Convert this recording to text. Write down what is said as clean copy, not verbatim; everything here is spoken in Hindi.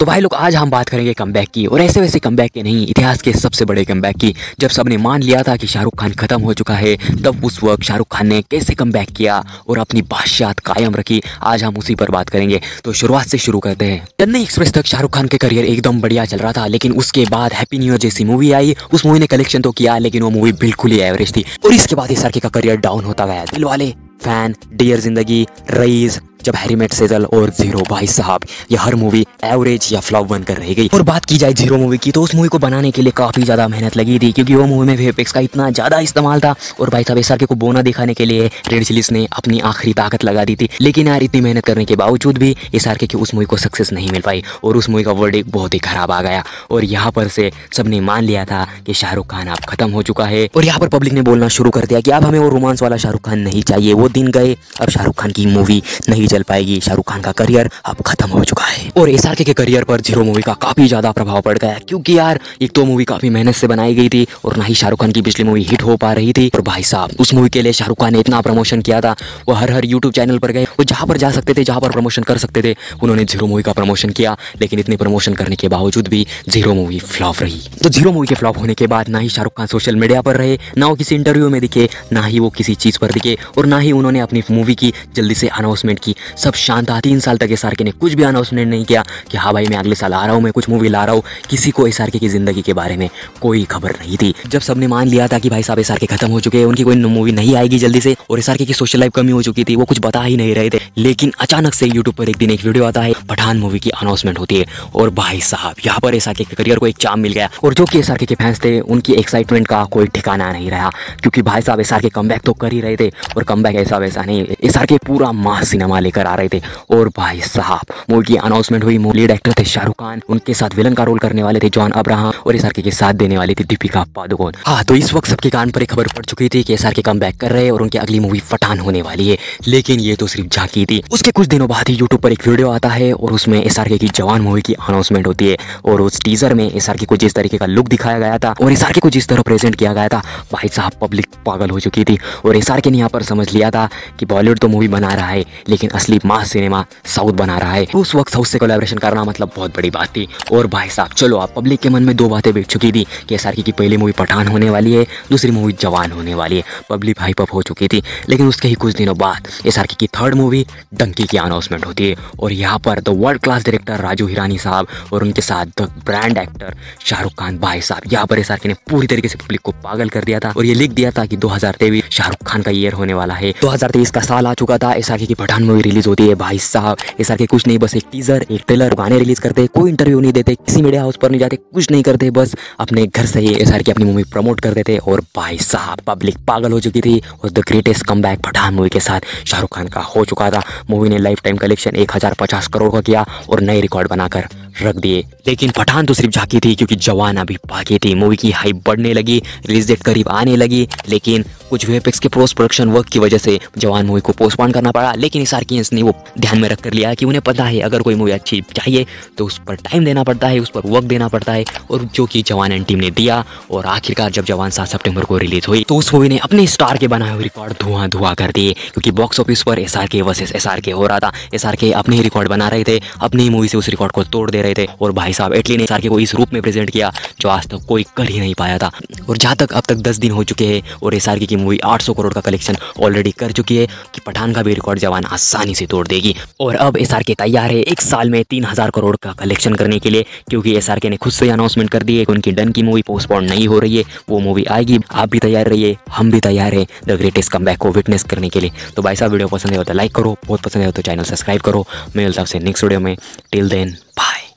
तो भाई लोग आज हम बात करेंगे कमबैक की, और ऐसे वैसे कमबैक के नहीं, इतिहास के सबसे बड़े कमबैक की। जब सबने मान लिया था कि शाहरुख खान खत्म हो चुका है, तब उस वक्त शाहरुख खान ने कैसे कमबैक किया और अपनी बादशाहत कायम रखी, आज हम उसी पर बात करेंगे। तो शुरुआत से शुरू करते हैं। चेन्नई एक्सप्रेस तक शाहरुख खान के करियर एकदम बढ़िया चल रहा था, लेकिन उसके बाद हैप्पी न्यू ईयर जैसी मूवी आई। उस मूवी ने कलेक्शन तो किया, लेकिन वो मूवी बिल्कुल ही एवरेज थी। और इसके बाद एसआरके का करियर डाउन होता गया। दिलवाले, फैन, डियर जिंदगी, रईस, जब हैरी मेट सेजल और जीरो, भाई साहब ये हर मूवी एवरेज या फ्लॉप बनकर रह गई। और बात की जाए जीरो मूवी की, तो उस मूवी को बनाने के लिए काफी ज्यादा मेहनत लगी थी, क्योंकि वो मूवी में वीएफएक्स का इतना ज्यादा इस्तेमाल था। और भाई साहब एसआरके को बोना दिखाने के लिए रेड चिलीज ने अपनी आखिरी ताकत लगा दी थी। लेकिन यार इतनी मेहनत करने के बावजूद भी एसआरके की उस मूवी को सक्सेस नहीं मिल पाई, और उस मूवी का वर्डिक्ट बहुत ही खराब आ गया। और यहाँ पर से सबने मान लिया था कि शाहरुख खान अब खत्म हो चुका है। और यहाँ पर पब्लिक ने बोलना शुरू कर दिया कि अब हमें वो रोमांस वाला शाहरुख खान नहीं चाहिए। वो दिन गए, अब शाहरुख खान की मूवी नहीं चल पाएगी। शाहरुख खान का करियर अब खत्म हो चुका है। और एसआरके के करियर पर जीरो मूवी का काफी ज्यादा प्रभाव पड़ गया, क्योंकि यार एक तो मूवी काफी मेहनत से बनाई गई थी, और ना ही शाहरुख खान की पिछली मूवी हिट हो पा रही थी। और भाई साहब उस मूवी के लिए शाहरुख खान ने इतना प्रमोशन किया था, वो हर यूट्यूब चैनल पर गए, वो जहां पर जा सकते थे, जहां पर प्रमोशन कर सकते थे, उन्होंने जीरो मूवी का प्रमोशन किया। लेकिन इतने प्रमोशन करने के बावजूद भी जीरो मूवी फ्लॉप रही। तो जीरो मूवी के फ्लॉप होने के बाद ना ही शाहरुख खान सोशल मीडिया पर रहे, ना वो किसी इंटरव्यू में दिखे, ना ही वो किसी चीज पर दिखे, और ना ही उन्होंने अपनी मूवी की जल्दी से अनाउंसमेंट की। सब शांत था। 3 साल तक एसआरके ने कुछ भी अनाउंसमेंट नहीं किया कि हाँ भाई मैं अगले साल आ रहा हूँ, मैं कुछ मूवी ला रहा हूँ। किसी को एसआरके की जिंदगी के बारे में कोई खबर नहीं थी। जब सबने मान लिया था कि भाई साहब एसआरके खत्म हो चुके हैं, उनकी कोई मूवी नहीं आएगी जल्दी से, और एसआरके की सोशल लाइफ कमी हो चुकी थी, वो कुछ बता ही नहीं रहे थे। लेकिन अचानक से यूट्यूब पर एक दिन एक वीडियो आता है, पठान मूवी की अनाउंसमेंट होती है। और भाई साहब यहाँ पर एसआरके के करियर को एक चाम मिल गया, और जो कि एसआरके के फैंस थे उनकी एक्साइटमेंट का कोई ठिकाना नहीं रहा, क्योंकि भाई साहब एसआरके कमबैक तो कर ही रहे थे, और कमबैक ऐसा वैसा नहीं, एसआरके पूरा मास सिनेमा लेकर आ रहे थे। और भाई साहब मूवी की अनाउंसमेंट हुई। लीड एक्टर थे शाहरुख खान, उनके साथ विलन का रोल करने वाले थे जॉन अब्राहम, और एसआरके के साथ देने वाली थी दीपिका पादुकोण। हाँ, तो इस वक्त सबके कान पर एक खबर पड़ चुकी थी कि एसआरके कमबैक कर रहे हैं और उनकी अगली मूवी पठान होने वाली है। लेकिन ये तो सिर्फ झांकी थी। उसके कुछ दिनों बाद ही यूट्यूब पर एक वीडियो आता है, और उसमें एसआरके की जवान मूवी की अनाउंसमेंट होती है। और उस टीजर में एसआरके को जिस तरीके का लुक दिखाया गया था, और एसआरके को जिस तरह प्रेजेंट किया गया था, भाई साहब पब्लिक पागल हो चुकी थी। और एसआरके ने यहाँ पर समझ लिया था कि बॉलीवुड तो मूवी बना रहा है, लेकिन असली मास सिनेमा साउथ बना रहा है। उस वक्त साउथ से कोलैबोरेशन करना मतलब बहुत बड़ी बात थी। और भाई साहब चलो, आप पब्लिक के मन में दो बातें बैठ चुकी थी कि एसआरके की पहली मूवी पठान होने वाली है, दूसरी मूवी जवान होने वाली है। पब्लिक हाइप अप हो चुकी थी। लेकिन उसके ही कुछ दिनों बाद एसआरके की थर्ड मूवी डंकी की अनाउंसमेंट होती है, और यहाँ पर the world class director Raju Hirani साहब और उनके साथ the brand actor Shahrukh Khan, भाई साहब यहाँ पर एसआरके ने पूरी तरीके से पब्लिक को पागल कर दिया था। और ये लिख दिया था कि 2023 शाहरुख खान का ईयर होने वाला है। 2023 का साल आ चुका था, एसआरके की पठान मूवी रिलीज होती है। भाई साहब एसआरके कुछ नहीं, बस एक टीजर, एक ट्रेलर, गाने रिलीज करते, कोई इंटरव्यू नहीं देते, किसी मीडिया हाउस पर नहीं जाते, कुछ नहीं करते, बस अपने घर से ही एसआरके अपनी मूवी प्रमोट कर देते। और भाई साहब पब्लिक पागल हो चुकी थी, और the greatest comeback Pathaan movie के साथ शाहरुख खान का हो चुका था। मूवी ने लाइफ टाइम कलेक्शन 1050 करोड़ का किया, और नए रिकॉर्ड बनाकर रख दिए। लेकिन पठान तो सिर्फ झांकी थी, क्योंकि जवान अभी बाकी थी। मूवी की हाइप बढ़ने लगी, रिलीज डेट करीब आने लगी, लेकिन कुछ वीएफएक्स के पोस्ट प्रोडक्शन वर्क की वजह से जवान मूवी को पोस्टपोन करना पड़ा। लेकिन एसआरकेएंस ने वो ध्यान में रख कर लिया कि उन्हें पता है अगर कोई मूवी अच्छी चाहिए तो उस पर टाइम देना पड़ता है, उस पर वर्क देना पड़ता है, और जो कि जवान एंड टीम ने दिया। और आखिरकार जब जवान 7 सितंबर को रिलीज हुई, तो उस मूवी ने अपने स्टार के बनाए हुए रिकॉर्ड धुआं कर दिए, क्योंकि बॉक्स ऑफिस पर एसआरके वर्सेस एसआरके हो रहा था। एसआरके अपने ही रिकॉर्ड बना रहे थे, अपनी मूवी से उस रिकॉर्ड को तोड़ दे रहे थे। और भाई साहब एटली ने एसआरके को इस रूप में प्रेजेंट किया जो आज तक कोई कर ही नहीं पाया था। और जहाँ तक अब तक 10 दिन हो चुके हैं, और एसआरके की मूवी 800 करोड़ का कलेक्शन ऑलरेडी कर चुकी है, कि पठान का भी रिकॉर्ड जवान आसानी से तोड़ देगी। और अब एसआरके तैयार है 1 साल में 3000 करोड़ का कलेक्शन करने के लिए, क्योंकि एसआरके ने खुद से अनाउंसमेंट कर दी है कि उनकी डन की मूवी पोस्टपोन नहीं हो रही है, वो मूवी आएगी। आप भी तैयार रहिए, हम भी तैयार है द ग्रेटेस्ट कमबैक को विटनेस करने के लिए। तो भाई साहब वीडियो पसंद है तो लाइक करो, बहुत पसंद है तो चैनल सब्सक्राइब करो। मैं मिलता हूं आपसे नेक्स्ट वीडियो में। Till then bye.